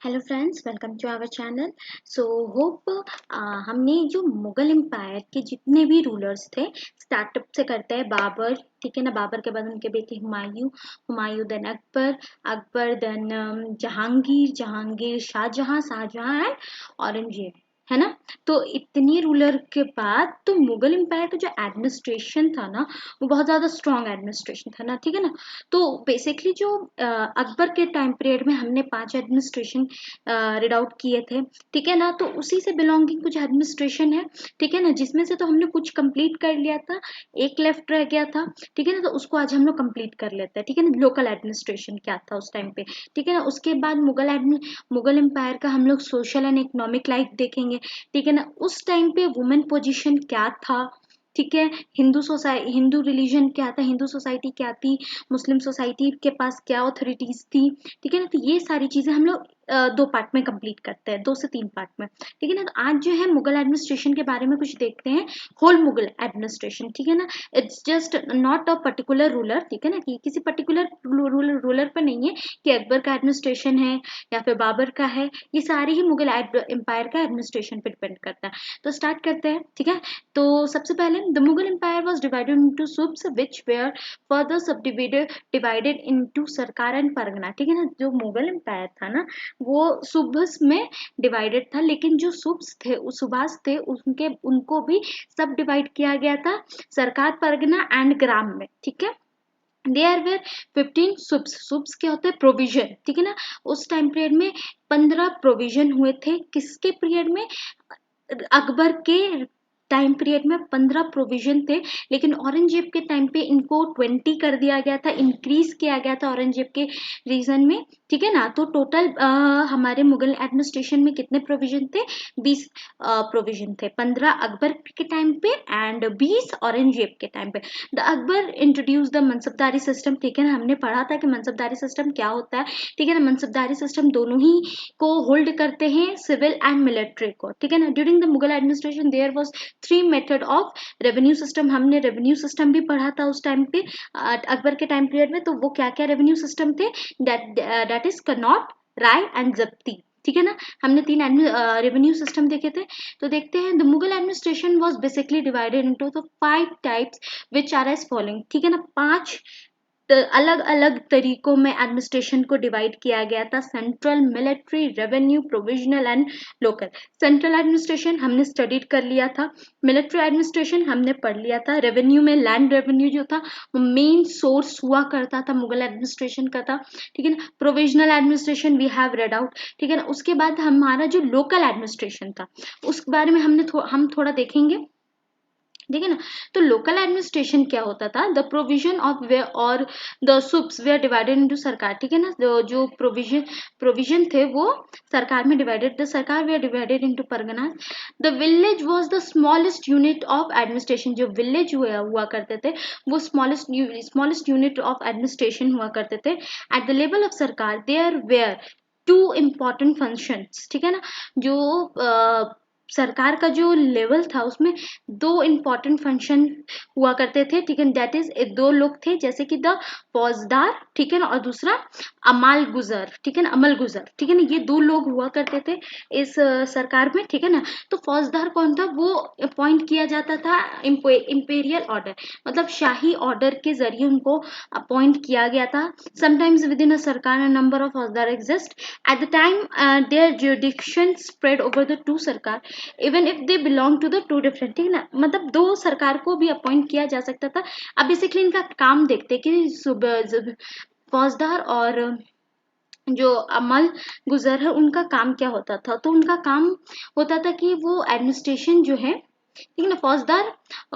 Hello friends, welcome to our channel. So hope हमने जो Mughal empire के जितने भी रूलर्स थे, स्टार्टअप से करते हैं बाबर, ठीक है ना। बाबर के बाद उनके बेटे Humayun, Humayun then Akbar, Akbar then Jahangir, Jahangir Shahjahan, Shahjahan and Aurangzeb, है ना। तो इतनी रूलर के बाद तो मुगल एम्पायर का जो एडमिनिस्ट्रेशन था ना, वो बहुत ज़्यादा स्ट्रॉन्ग एडमिनिस्ट्रेशन था ना, ठीक है ना। तो बेसिकली जो अकबर के टाइम पीरियड में हमने 5 एडमिनिस्ट्रेशन रीड आउट किए थे, ठीक है ना। तो उसी से बिलोंगिंग कुछ एडमिनिस्ट्रेशन है, ठीक है ना, जिसमें से तो हमने कुछ कंप्लीट कर लिया था, एक लेफ्ट रह गया था, ठीक है ना। तो उसको आज हम लोग कंप्लीट कर लेते हैं, ठीक है ना। लोकल एडमिनिस्ट्रेशन क्या था उस टाइम पे, ठीक है ना। उसके बाद मुगल एम्पायर का हम लोग सोशल एंड इकोनॉमिक लाइफ देखेंगे, ठीक है ना। उस टाइम पे वुमेन पोजीशन क्या था, ठीक है। हिंदू रिलीजन क्या था, हिंदू सोसाइटी क्या थी, मुस्लिम सोसाइटी के पास क्या ऑथोरिटीज थी, ठीक है ना। तो ये सारी चीजें हम लोग 2 पार्ट में कंप्लीट करते हैं, 2 से 3 पार्ट में, ठीक है ना। तो आज जो है मुगल एडमिनिस्ट्रेशन के बारे में कुछ देखते हैं, होल मुगल एडमिनिस्ट्रेशन, ठीक है ना। It's just not a particular ruler, ठीक है ना, कि किसी पर्टिकुलर रूलर पर नहीं है कि अकबर का एडमिनिस्ट्रेशन है या फिर बाबर का है, ये सारी ही मुगल एम्पायर का एडमिनिस्ट्रेशन पर डिपेंड करता है। तो स्टार्ट करते हैं, ठीक है। तो सबसे पहले the Mughal empire was divided into subahs which were further divided into sarkar and pargana, ठीक है ना। जो मुगल एम्पायर था ना, वो सूब्स में डिवाइडेड था, लेकिन जो सूब्स थे, सूबास थे, उनको भी सब डिवाइड किया गया था सरकार, परगना एंड ग्राम में, ठीक है। देयर वेर 15 सुब्स, सुब्स क्या होता है, प्रोविजन, ठीक है ना। उस टाइम पीरियड में 15 प्रोविजन हुए थे, किसके पीरियड में, अकबर के टाइम पीरियड में 15 प्रोविजन थे, लेकिन औरंगजेब के टाइम पे इनको 20 कर दिया गया था, इंक्रीज किया गया था औरंगजेब के रीजन में, ठीक है ना। तो टोटल हमारे मुगल एडमिनिस्ट्रेशन में कितने प्रोविजन थे, 20 प्रोविजन थे, 15 अकबर के टाइम पे एंड 20 औरंगजेब के टाइम पे। The Akbar introduce the मनसबदारी system, ठीक है ना। हमने पढ़ा था कि मनसबदारी सिस्टम क्या होता है, ठीक है ना। मनसबदारी सिस्टम दोनों ही को होल्ड करते हैं, सिविल एंड मिलिट्री को, ठीक है ना। During the Mughal administration there was 3 method of revenue system, हमने रेवेन्यू सिस्टम भी पढ़ा था उस टाइम पे अकबर के टाइम पीरियड में। तो वो क्या क्या रेवेन्यू सिस्टम थे, दैट इज कनॉट, राय एंड जब्ती, ठीक है ना। हमने 3 रेवेन्यू सिस्टम देखे थे। तो देखते हैं, the Mughal administration was basically divided into the 5 types which are as following, ठीक है ना। 5 अलग अलग तरीकों में एडमिनिस्ट्रेशन को डिवाइड किया गया था, central, military, revenue, provisional and local. Central administration हमने स्टडीड कर लिया था, मिलिट्री एडमिनिस्ट्रेशन हमने पढ़ लिया था, रेवेन्यू में लैंड रेवेन्यू जो था वो मेन सोर्स हुआ करता था मुगल एडमिनिस्ट्रेशन का था, ठीक है ना। Provisional administration we have read out, ठीक है ना। उसके बाद हमारा जो लोकल एडमिनिस्ट्रेशन था, उस बारे में हम थोड़ा देखेंगे, ठीक है ना। तो लोकल एडमिनिस्ट्रेशन क्या होता था, द प्रोविजन ऑफ वे और द सुब्स वेयर डिवाइडेड इनटू सरकार, ठीक है ना। जो प्रोविजन थे वो सरकार में divided, the sarkar were divided into pargana. The village was the smallest unit of administration, जो विलेज हुआ करते थे वो स्मॉलेस्ट यूनिट ऑफ एडमिनिस्ट्रेशन हुआ करते थे। एट द लेवल ऑफ सरकार देयर वेयर 2 इम्पॉर्टेंट फंक्शंस, ठीक है ना। जो सरकार का जो लेवल था उसमें 2 इम्पॉर्टेंट फंक्शन हुआ करते थे, ठीक है। दैट इज 2 लोग थे, जैसे कि द फौजदार, ठीक है ना, और दूसरा अमाल गुजर, ठीक है ना, अमल गुजर, ठीक है ना। ये 2 लोग हुआ करते थे इस सरकार में, ठीक है ना। तो फौजदार कौन था, वो अपॉइंट किया जाता था इंपेरियल ऑर्डर, मतलब शाही ऑर्डर के जरिए उनको अपॉइंट किया गया था। Sometimes with in a sarkar number of faujdar exist at the time, their jurisdiction spread over the 2 sarkar even if they belong to the 2 different, ठीक है ना। मतलब 2 सरकार को भी अपॉइंट किया जा सकता था। अब बेसिकली इनका काम देखते कि फौजदार और जो अमल गुजर है उनका काम क्या होता था। तो उनका काम होता था कि वो एडमिनिस्ट्रेशन जो है, ठीक है ना। Faujdar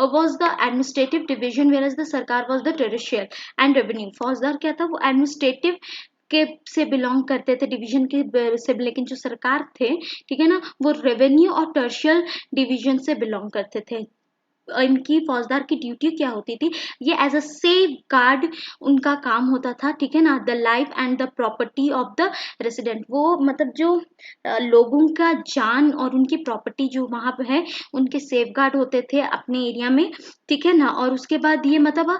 was the administrative division whereas the sarkar was the territorial and revenue. फौजदार क्या था, वो एडमिनिस्ट्रेटिव के से बिलोंग करते थे, डिवीजन के से, लेकिन जो सरकार थे, ठीक है ना, वो रेवेन्यू और टर्शियल डिवीजन से बिलोंग करते थे। इनकी फौजदार की ड्यूटी क्या होती थी, ये एज अ सेफ गार्ड उनका काम होता था, ठीक है ना, the life and the property of the resident. वो मतलब जो लोगों का जान और उनकी प्रॉपर्टी जो वहां पे है उनके सेफ गार्ड होते थे अपने एरिया में, ठीक है ना। और उसके बाद ये मतलब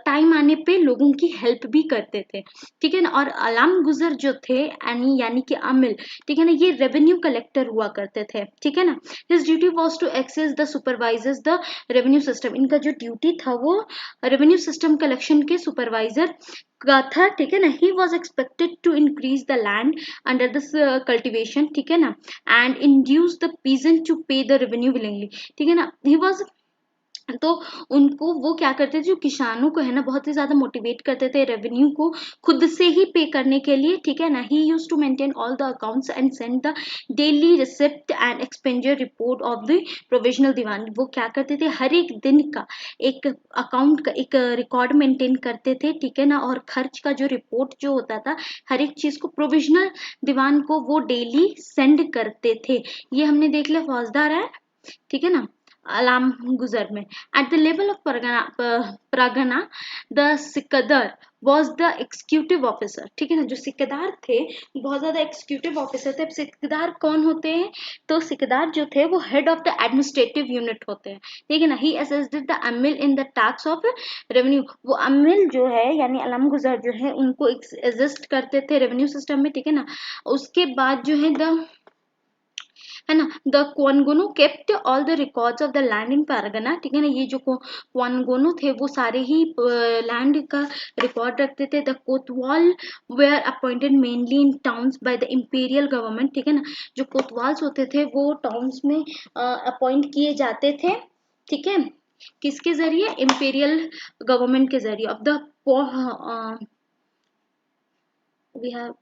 टाइम आने पे लोगों की हेल्प भी करते थे, ठीक है ना। और अलाम गुजर जो थे यानी कि अमिल, ठीक है ना, ये रेवेन्यू कलेक्टर हुआ करते थे, ठीक है ना। His duty was to access the supervisors the revenue system. इनका जो ड्यूटी था वो रेवेन्यू सिस्टम कलेक्शन के सुपरवाइजर का था, ठीक है ना। He was expected to increase the land under this cultivation, ठीक है ना, and induce the peasant to pay the revenue willingly, ठीक है ना। ही वॉज तो उनको वो क्या करते थे, जो किसानों को है ना बहुत ही ज्यादा मोटिवेट करते थे रेवेन्यू को खुद से ही पे करने के लिए, ठीक है ना। He use to maintain all the accounts and send the daily receipt and expenditure report of the provisional diwan. वो क्या करते थे, हर एक दिन का एक अकाउंट का एक रिकॉर्ड मेंटेन करते थे, ठीक है ना। और खर्च का जो रिपोर्ट जो होता था हर एक चीज को प्रोविजनल दीवान को वो डेली सेंड करते थे। ये हमने देख लिया फौजदार है, ठीक है ना, अलाम गुजर में। At the level of Pargana the Sikdar was the executive officer, ठीक है ना। जो सिकदार थे बहुत ज्यादा एग्जीक्यूटिव ऑफिसर थे। अब सिकदार कौन होते हैं, तो सिकदार जो थे वो head of the administrative unit होते हैं, ठीक है ना। ही assisted the अमिल in the task of revenue. वो अमिल जो है यानी अलाम गुजर जो है उनको असिस्ट करते थे रेवेन्यू सिस्टम में, ठीक है ना। उसके बाद जो है द है ना, the qanungo kept all the records of the land in pargana, ठीक है ना। ये जो क्वानगोनो थे वो सारे ही लैंड का रिकॉर्ड रखते थे। The kotwal were appointed mainly in towns by the imperial government, ठीक है ना। जो कोतवाल्स होते थे वो टाउन्स में अपॉइंट किए जाते थे, ठीक है, किसके जरिए, इंपीरियल गवर्नमेंट के जरिए। Of the we have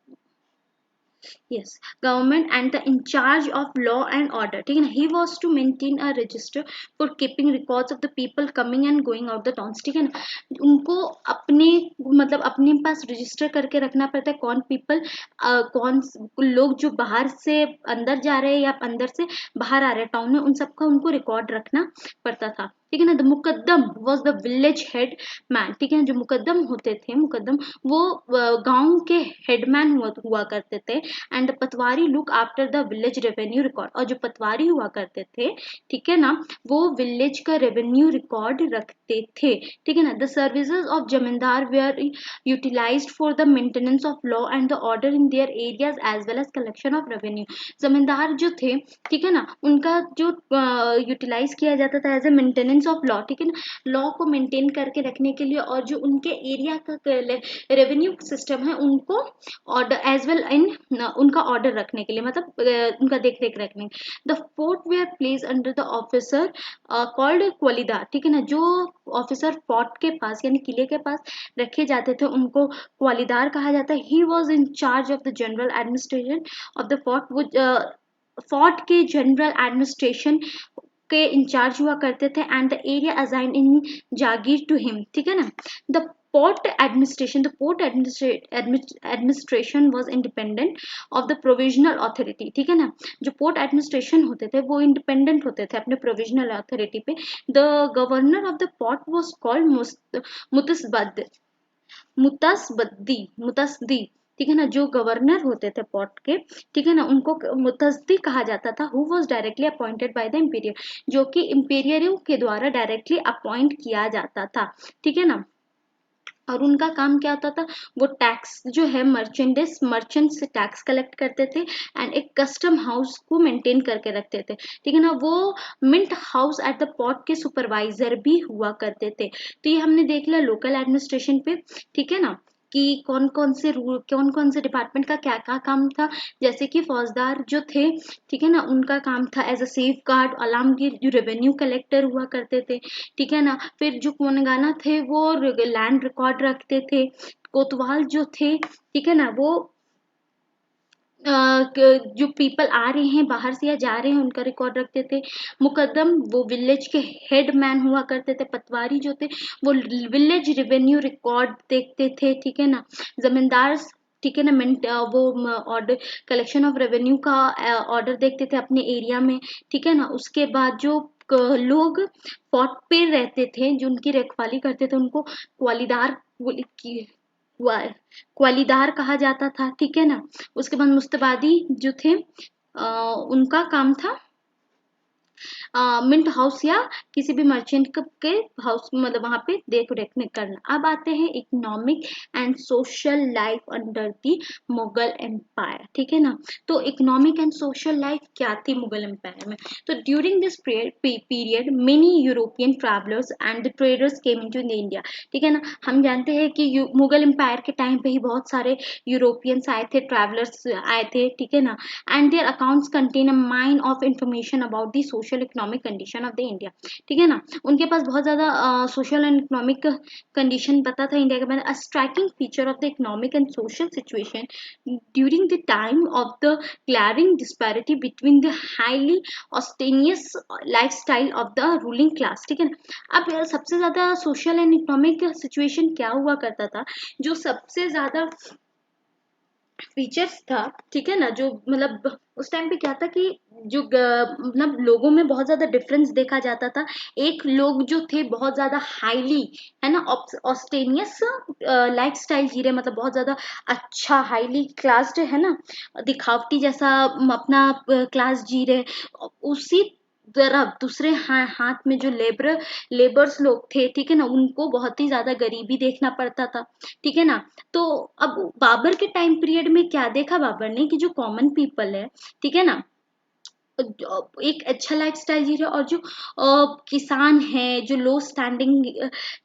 yes government and the in charge of law and order, ठीक है ना। he was to maintain a register for keeping records of the people coming and going out the towns, ठीक है ना। उनको अपने मतलब अपने पास रजिस्टर करके रखना पड़ता है कौन पीपल कौन लोग जो बाहर से अंदर जा रहे हैं या अंदर से बाहर आ रहे हैं टाउन में, उन सबका उनको रिकॉर्ड रखना पड़ता था, ठीक है ना। The Muqaddam was the village head man, ठीक है ना। जो मुकद्दम होते थे, मुकद्दम वो गांव के हेडमैन हुआ करते थे। And the Patwari look after the village revenue record. और जो पटवारी हुआ करते थे, ठीक है ना, वो विलेज का रेवेन्यू रिकॉर्ड रखते थे, ठीक है ना। The services of zamindar were utilised for the maintenance of law and the order in their areas as well as collection of revenue. जमींदार जो थे, ठीक है ना, उनका जो यूटिलाइज किया जाता था as a maintenance of law, ठीक है ना, लॉ को मेंटेन करके रखने के लिए। और जो उनके एरिया का रेवेन्यू सिस्टम है उनको ऑर्डर एज वेल इन उनका ऑर्डर रखने के लिए, मतलब उनका देख रेख रखने। The fort were place under the officer called qiladar, ठीक है ना। जो ऑफिसर फोर्ट के पास यानी किले के पास रखे जाते थे उनको क्वालिदार कहा जाता है। He was in charge of the general administration of the fort. वो फोर्ट के जनरल एडमिनिस्ट्रेशन के इंचार्ज हुआ करते थे। And the area assign in jagir to him, ठीक है ना। The port administration, the port administration was independent of the provisional authority, ठीक है ना। जो पोर्ट एडमिनिस्ट्रेशन होते थे वो इंडिपेंडेंट होते थे अपने प्रोविजनल अथॉरिटी पे। The governor of the port was called मुतसबद मुतसदी, ठीक है ना। जो गवर्नर होते थे पोर्ट के, ठीक है ना, उनको मुतसदी कहा जाता था। Who was directly appointed by the imperial, जो कि इंपीरियर के द्वारा डायरेक्टली अपॉइंट किया जाता था, ठीक है ना। और उनका काम क्या होता था, वो टैक्स जो है मर्चेंट से टैक्स कलेक्ट करते थे। एंड एक कस्टम हाउस को मेंटेन करके रखते थे, ठीक है ना। वो mint house at the port के सुपरवाइजर भी हुआ करते थे। तो ये हमने देख लिया लोकल एडमिनिस्ट्रेशन पे, ठीक है ना, कि कौन कौन से डिपार्टमेंट का क्या क्या काम था। जैसे कि फौजदार जो थे, ठीक है ना, उनका काम था as a safeguard. Alamgir जो रेवेन्यू कलेक्टर हुआ करते थे, ठीक है ना। फिर जो कोनगाना थे वो लैंड रिकॉर्ड रखते थे। कोतवाल जो थे, ठीक है ना, वो जो पीपल आ रहे हैं बाहर से या जा रहे हैं उनका रिकॉर्ड रखते थे। मुकद्दम वो विलेज के हेड मैन हुआ करते थे। पटवारी जो थे वो विलेज रेवेन्यू रिकॉर्ड देखते थे, ठीक है ना। जमींदार, ठीक है ना, वो ऑर्डर कलेक्शन ऑफ रेवेन्यू का ऑर्डर देखते थे अपने एरिया में, ठीक है ना। उसके बाद जो लोग फोर्ट पे रहते थे, जो उनकी रखवाली करते थे, उनको क्वालीदार कहा जाता था, ठीक है ना। उसके बाद मुस्तबादी जो थे, उनका काम था मिंट हाउस या किसी भी मर्चेंट के हाउस, मतलब वहां पे देख रेख करना। अब आते हैं economic and social life under the Mughal empire, ठीक है ना। तो इकोनॉमिक एंड सोशल लाइफ क्या थी मुगल एम्पायर में? तो during this period many European travellers and traders came into India, ठीक है ना। हम जानते हैं कि मुगल एम्पायर के टाइम पे ही बहुत सारे यूरोपियंस आए थे, ट्रैवलर्स आए थे, ठीक है ना। And their accounts contain a mine of information about the social economic condition of the India, ठीक है ना। उनके पास बहुत ज्यादा सोशल एंड इकोनॉमिक कंडीशन पता था इंडिया के बारे में। A striking feature of the economic and social situation during the time of the glaring disparity between the highly ostentatious lifestyle of the ruling class, ठीक है ना। अब सबसे ज्यादा सोशल एंड इकोनॉमिक सिचुएशन क्या हुआ करता था, जो सबसे ज्यादा फीचर्स था, ठीक है ना, जो मतलब उस टाइम पे क्या था कि जो मतलब लोगों में बहुत ज्यादा डिफरेंस देखा जाता था। एक लोग जो थे बहुत ज्यादा हाईली, है ना, ऑस्टेनियस लाइफस्टाइल जी रहे, मतलब बहुत ज्यादा अच्छा हाईली क्लास्ड, है ना, दिखावटी जैसा अपना क्लास जी रहे। उसी तरफ दूसरे हाथ में जो लेबर्स लोग थे, ठीक है ना, उनको बहुत ही ज्यादा गरीबी देखना पड़ता था, ठीक है ना। तो अब बाबर के टाइम पीरियड में क्या देखा बाबर ने, कि जो कॉमन पीपल है, ठीक है ना, एक अच्छा लाइफ स्टाइल जी रहे, और जो किसान है, जो लो स्टैंडिंग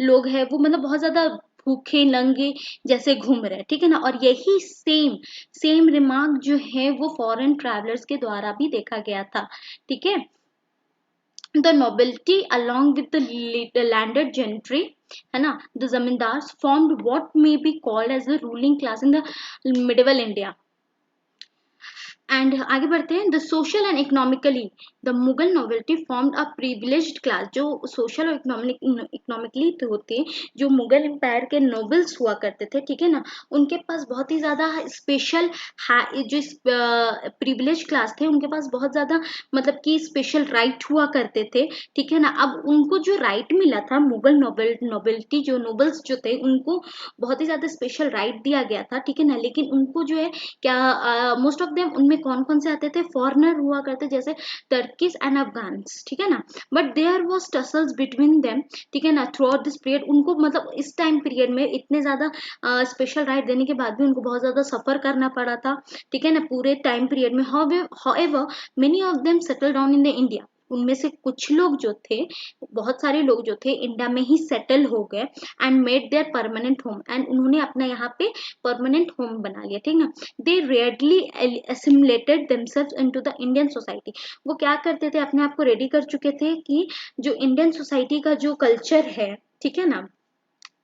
लोग है, वो मतलब बहुत ज्यादा भूखे नंगे जैसे घूम रहे हैं, ठीक है ना। और यही सेम रिमार्क जो है वो फॉरेन ट्रैवलर्स के द्वारा भी देखा गया था, ठीक है। The nobility along with the landed gentry, है ना, the zamindars formed what may be called as the ruling class in the medieval India. And आगे बढ़ते हैं। The social and economically the Mughal novelty formed a privileged class, जो social और economically होते, जो Mughal empire के नोबल्स हुआ करते थे, ठीक है ना, उनके पास बहुत ही ज्यादा स्पेशल जो प्रिविलेज क्लास थे, उनके पास बहुत ज्यादा मतलब कि स्पेशल राइट हुआ करते थे, ठीक है ना। अब उनको जो राइट मिला था, मुगल नोबेलिटी जो नोबल्स जो थे, उनको बहुत ही ज्यादा स्पेशल राइट दिया गया था, ठीक है ना। लेकिन उनको जो है क्या, मोस्ट ऑफ देम उनमें कौन कौन से आते थे, फॉरनर हुआ करते, जैसे टर्किस एंड अफगान्स, ठीक है ना। But there was tussles between them, ठीक है ना, थ्रू आउट दिस पीरियड। उनको मतलब इस टाइम पीरियड में इतने ज्यादा स्पेशल राइट देने के बाद भी उनको बहुत ज्यादा सफर करना पड़ा था, ठीक है ना, पूरे टाइम पीरियड में। However many of them settle down in the India, उनमें से कुछ लोग जो थे, बहुत सारे लोग जो थे, इंडिया में ही सेटल हो गए and made their permanent home, and उन्होंने अपना यहाँ पे परमानेंट होम बना लिया, ठीक ना। They readily assimilated themselves into the Indian society. वो क्या करते थे, अपने आप को रेडी कर चुके थे कि जो इंडियन सोसाइटी का जो कल्चर है, ठीक है ना,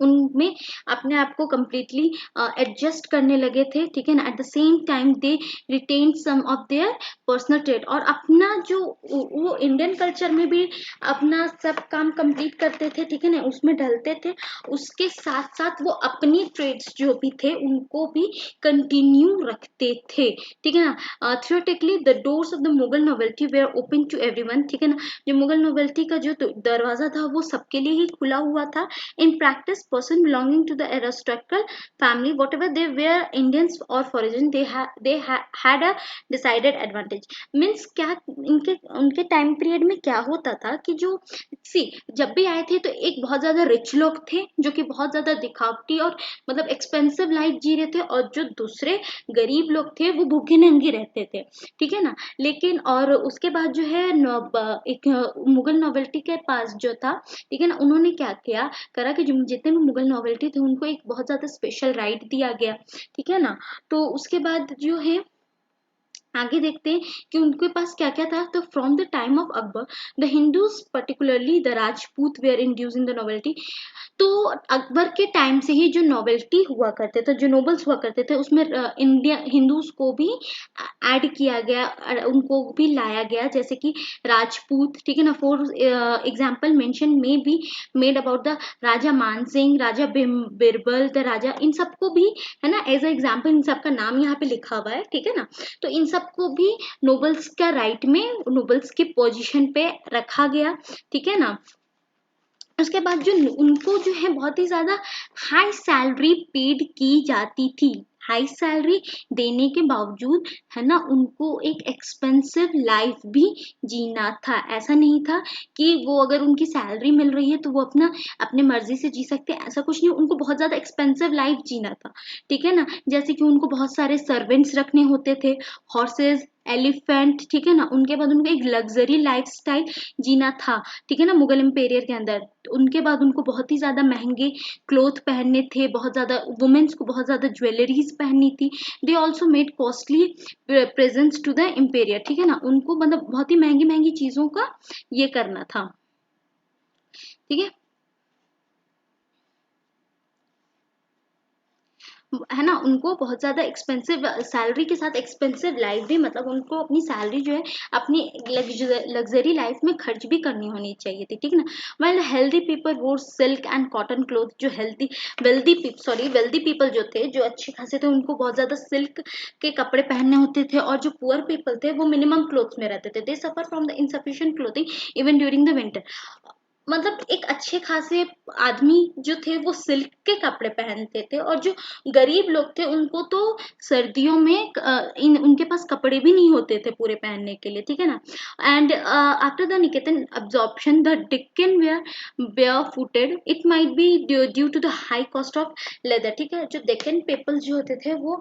उनमें अपने आप को कम्प्लीटली एडजस्ट करने लगे थे, ठीक है ना। At the same time they retain some of their personal trade, और अपना जो वो इंडियन कल्चर में भी अपना सब काम कंप्लीट करते थे, ठीक है ना, उसमें ढलते थे। उसके साथ साथ वो अपनी ट्रेड्स जो भी थे उनको भी कंटिन्यू रखते थे, ठीक है ना। Theoretically the doors of the Mughal nobility were open to everyone, ठीक है ना। जो मुगल नोवेल्टी का जो दरवाजा था वो सबके लिए ही खुला हुआ था। In practice, person belonging to the aristocratic family, whatever they were, Indians or foreign, had a decided advantage. Means क्या, इनके उनके टाइम पीरियड में क्या होता था कि जो जब भी आए थे तो एक बहुत ज्यादा रिच लोग थे, जो कि बहुत ज्यादा दिखावटी और मतलब एक्सपेंसिव लाइफ जी रहे थे, और जो दूसरे गरीब लोग थे वो भूखे नंगे रहते थे, ठीक है ना। लेकिन और उसके बाद जो है एक मुगल नोवेल्टी के पास जो था, ठीक है ना, उन्होंने क्या किया करा कि जो जितने भी मुगल नोवेल्टी थे उनको एक बहुत ज्यादा स्पेशल राइट दिया गया, ठीक है ना। तो उसके बाद जो है आगे देखते हैं कि उनके पास क्या क्या था। तो from the time of Akbar the Hindus particularly the Rajput were induce in the nobility. तो अकबर के टाइम से ही जो नोवेल्टी हुआ करते थे, जो नोबल्स हुआ करते थे, उसमें इंडिया हिंदूज को भी ऐड किया गया, उनको भी लाया गया, जैसे कि राजपूत, ठीक है ना। For example mention may be made about the raja Mansingh, raja Birbal, the raja, इन सबको भी, है ना, एज अ एग्जाम्पल इन सबका नाम यहाँ पे लिखा हुआ है, ठीक है ना। तो इन सब सबको भी नोबल्स का राइट में नोबल्स की पोजीशन पे रखा गया, ठीक है ना। उसके बाद जो उनको जो है बहुत ही ज्यादा हाई सैलरी पेड की जाती थी, हाई सैलरी देने के बावजूद, है ना, उनको एक एक्सपेंसिव लाइफ भी जीना था। ऐसा नहीं था कि वो अगर उनकी सैलरी मिल रही है तो वो अपने मर्जी से जी सकते हैं, ऐसा कुछ नहीं। उनको बहुत ज्यादा एक्सपेंसिव लाइफ जीना था, ठीक है ना। जैसे कि उनको बहुत सारे सर्वेंट्स रखने होते थे, हॉर्सेस, एलिफेंट, ठीक है ना। उनके बाद उनको एक लग्जरी लाइफस्टाइल जीना था, ठीक है ना, मुगल एम्पायर के अंदर। उनके बाद उनको बहुत ही ज्यादा महंगे क्लोथ पहनने थे, बहुत ज्यादा वुमेन्स को बहुत ज्यादा ज्वेलरीज पहननी थी। They also made costly presents to the emperor, ठीक है ना। उनको मतलब बहुत ही महंगी महंगी चीजों का ये करना था, ठीक है ना। उनको बहुत ज्यादा एक्सपेंसिव सैलरी के साथ एक्सपेंसिव लाइफ भी, मतलब उनको अपनी सैलरी जो है अपनी लग्जरी लाइफ में खर्च भी करनी होनी चाहिए थी, ठीक है ना। वेल हेल्दी पीपल वोर सिल्क एंड कॉटन क्लोथ। जो वेल्दी पीपल जो थे, जो अच्छे खासे थे, उनको बहुत ज्यादा सिल्क के कपड़े पहनने होते थे। और जो पुअर पीपल थे वो मिनिमम क्लोथ में रहते थे। They suffer from the insufficient clothing even during the winter. मतलब एक अच्छे खासे आदमी जो थे वो सिल्क के कपड़े पहनते थे, और जो गरीब लोग थे उनको तो सर्दियों में उनके पास कपड़े भी नहीं होते थे पूरे पहनने के लिए, ठीक है ना। एंड आफ्टर द निकेतन absorption the Deccan were barefooted, it might be due to the high cost of leather, ठीक है। जो डेक्कन पीपल जो होते थे वो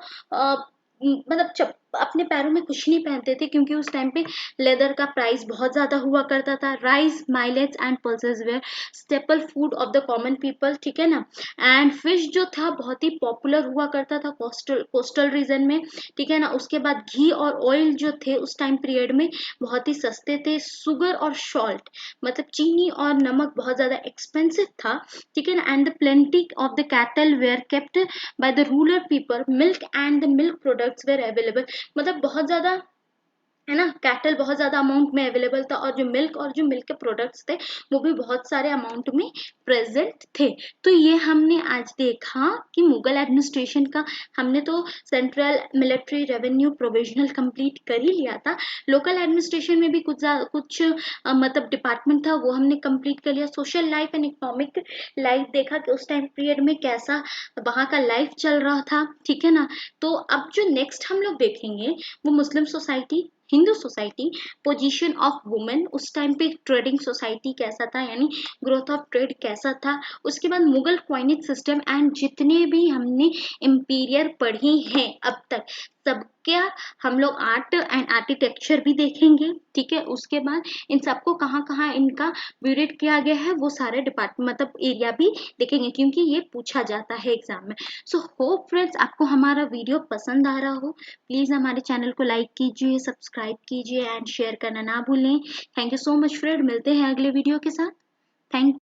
मतलब अपने पैरों में कुछ नहीं पहनते थे, क्योंकि उस टाइम पे लेदर का प्राइस बहुत ज्यादा हुआ करता था। Rice, millets and pulses were staple food of the common people, ठीक है ना। एंड फिश जो था बहुत ही पॉपुलर हुआ करता था कोस्टल रीजन में, ठीक है ना। उसके बाद घी और ऑयल जो थे उस टाइम पीरियड में बहुत ही सस्ते थे। सुगर और सॉल्ट, मतलब चीनी और नमक बहुत ज्यादा एक्सपेंसिव था, ठीक है ना। And the plenty of the cattle were kept by the rural people. Milk and the milk products were available, मतलब बहुत ज्यादा, है ना, कैटल बहुत ज्यादा अमाउंट में अवेलेबल था। और जो मिल्क के प्रोडक्ट्स थे वो भी बहुत सारे अमाउंट में प्रेजेंट थे। तो ये हमने आज देखा कि मुगल एडमिनिस्ट्रेशन का, हमने तो central military revenue provisional complete कर ही लिया था। लोकल एडमिनिस्ट्रेशन में भी कुछ मतलब डिपार्टमेंट था वो हमने कंप्लीट कर लिया। Social life and economic life देखा कि उस टाइम पीरियड में कैसा वहाँ का लाइफ चल रहा था, ठीक है ना। तो अब जो नेक्स्ट हम लोग देखेंगे वो Muslim society, Hindu society, position of women उस टाइम पे, ट्रेडिंग सोसाइटी कैसा था, यानी ग्रोथ ऑफ ट्रेड कैसा था। उसके बाद मुगल क्वाइनेज सिस्टम, एंड जितने भी हमने इंपीरियर पढ़ी हैं अब तक सबका हम लोग आर्ट एंड आर्किटेक्चर भी देखेंगे, ठीक है। उसके बाद इन सबको कहाँ कहाँ इनका ब्यूरेट किया गया है वो सारे डिपार्टमेंट मतलब एरिया भी देखेंगे, क्योंकि ये पूछा जाता है एग्जाम में। सो होप फ्रेंड्स आपको हमारा वीडियो पसंद आ रहा हो। प्लीज हमारे चैनल को लाइक कीजिए, सब्सक्राइब कीजिए एंड शेयर करना ना भूलें। Thank you so much friend, मिलते हैं अगले वीडियो के साथ। थैंक